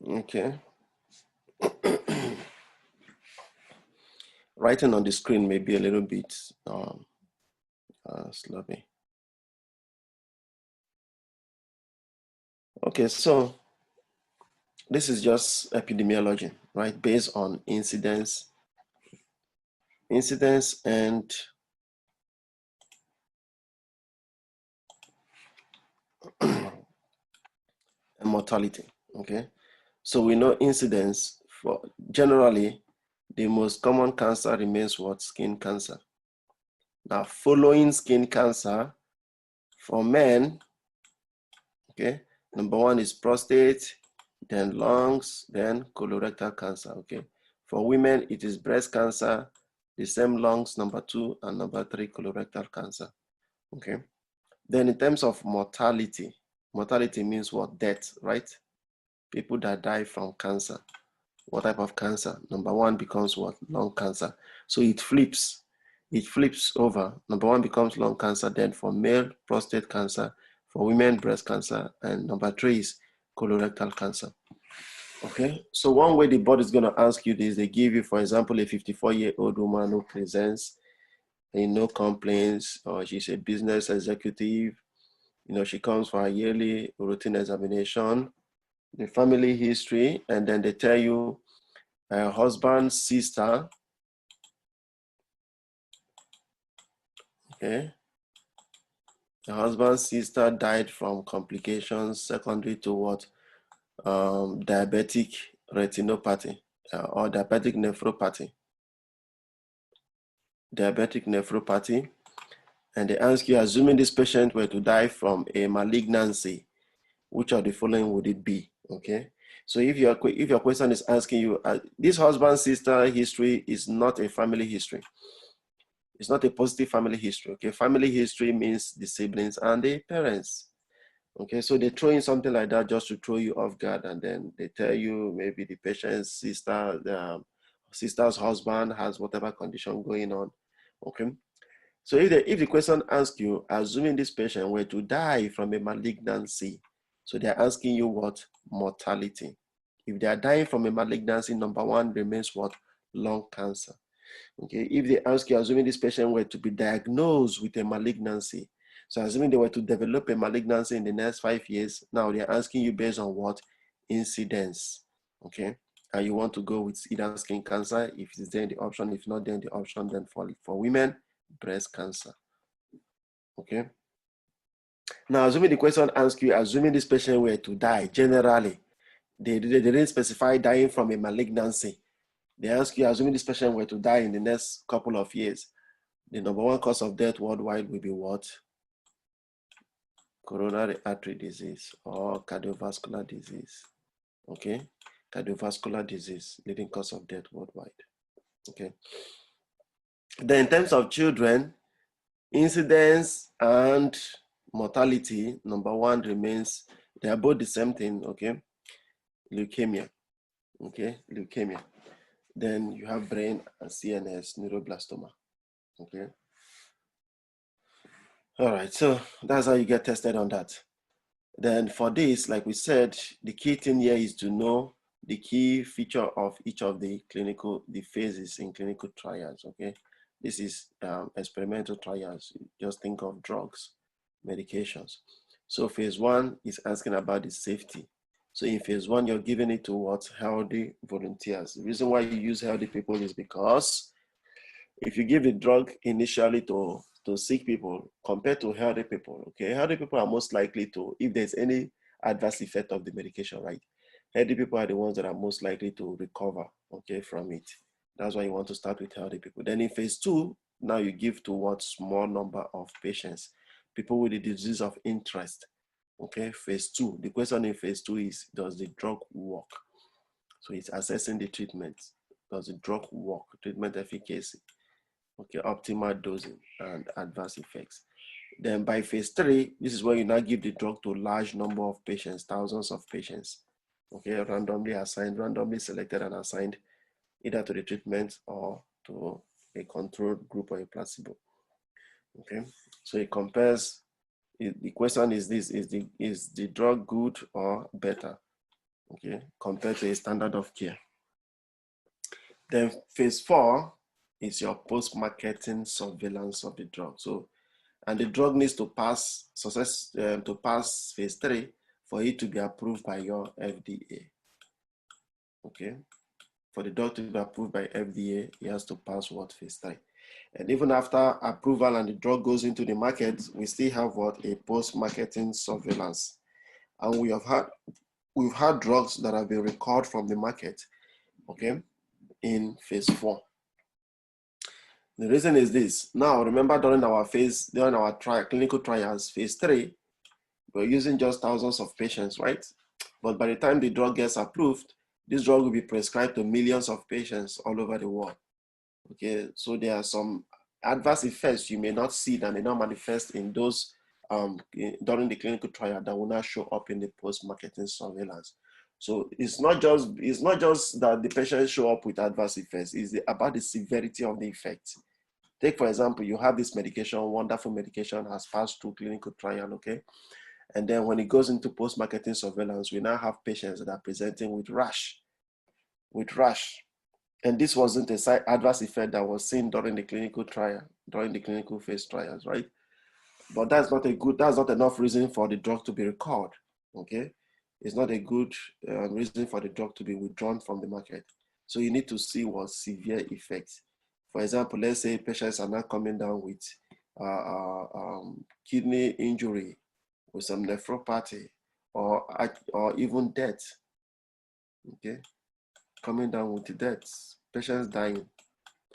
Okay. Writing on the screen may be a little bit sloppy. Okay, so this is just epidemiology, right? Based on incidence and mortality. Okay, so we know incidence for generally the most common cancer remains what? Skin cancer. Now, following skin cancer for men, okay, number one is prostate, then lungs, then colorectal cancer. Okay, for women it is breast cancer, the same lungs, number two, and number three colorectal cancer. Okay, then in terms of mortality, mortality means what? Death, right? People that die from cancer. What type of cancer? Number one becomes what? Lung cancer. So it flips over. Number one becomes lung cancer, then for male, prostate cancer, for women, breast cancer, and number three is colorectal cancer. Okay, so one way the body is going to ask you this, they give you, for example, a 54-year-old woman who presents and no complaints, or she's a business executive, she comes for a yearly routine examination, the family history, and then they tell you her husband's sister, okay, the husband's sister died from complications secondary to what? Diabetic retinopathy or diabetic nephropathy. Diabetic nephropathy. And they ask you, assuming this patient were to die from a malignancy, which of the following would it be? Okay. So if your question is asking you, this husband sister history is not a family history. It's not a positive family history. Okay. Family history means the siblings and the parents. Okay. So they throw in something like that just to throw you off guard, and then they tell you maybe the patient's sister, the sister's husband has whatever condition going on. Okay. So if the question asks you, assuming this patient were to die from a malignancy, so they're asking you what? Mortality. If they are dying from a malignancy, number one remains what? Lung cancer. Okay. If they ask you, assuming this patient were to be diagnosed with a malignancy, so assuming they were to develop a malignancy in the next 5 years, now they're asking you based on what? Incidence. Okay. And you want to go with either skin cancer, if it's there in the option, if not there in the option, then for women, breast cancer. Okay. Now, assuming the question asks you, assuming this patient were to die, generally, they didn't specify dying from a malignancy. They ask you, assuming this patient were to die in the next couple of years, the number one cause of death worldwide will be what? Coronary artery disease or cardiovascular disease. Okay. Cardiovascular disease, leading cause of death worldwide. Okay. Then in terms of children, incidence and mortality, number one remains, they are both the same thing, okay? Leukemia, okay? Leukemia. Then you have brain and CNS, neuroblastoma, okay? All right, so that's how you get tested on that. Then for this, like we said, the key thing here is to know the key feature of each of the phases in clinical trials, okay? This is experimental trials. Just think of drugs, medications. So phase one is asking about the safety. So in phase one, you're giving it to what? Healthy volunteers. The reason why you use healthy people is because if you give the drug initially to sick people compared to healthy people, okay, healthy people are most likely to, if there's any adverse effect of the medication, right? Healthy people are the ones that are most likely to recover, okay, from it. That's why you want to start with healthy people. Then in phase two, now you give to what? Small number of patients, people with the disease of interest. Okay, phase two. The question in phase two is, does the drug work? So it's assessing the treatment. Does the drug work? Treatment efficacy. Okay, optimal dosing and adverse effects. Then by phase three, this is where you now give the drug to a large number of patients, thousands of patients. Okay, randomly assigned, randomly selected and assigned either to the treatment or to a controlled group or a placebo. Okay, so it compares. The question is this: is the drug good or better? okay, compared to a standard of care. Then phase 4 is your post-marketing surveillance of the drug. So, and the drug needs to pass phase 3 for it to be approved by your FDA. Okay, for the drug to be approved by FDA, it has to pass what? Phase 3. And even after approval and the drug goes into the market, we still have what? A post-marketing surveillance. And we've had drugs that have been recalled from the market, okay, in phase 4. The reason is this. Now, remember during our clinical trials, phase 3, we're using just thousands of patients, right? But by the time the drug gets approved, this drug will be prescribed to millions of patients all over the world. Okay, so there are some adverse effects you may not see that may not manifest in those during the clinical trial that will not show up in the post-marketing surveillance. So it's not just that the patients show up with adverse effects, it's about the severity of the effect. Take, for example, you have this medication, wonderful medication, has passed through clinical trial, okay? And then when it goes into post-marketing surveillance, we now have patients that are presenting with rash. And this wasn't a side adverse effect that was seen during the clinical trial, during the clinical phase trials, right? But that's not enough reason for the drug to be recalled, okay? It's not a good reason for the drug to be withdrawn from the market. So you need to see what severe effects. For example, let's say patients are not coming down with kidney injury, with some nephropathy, or even death, okay? Coming down with death, patients dying.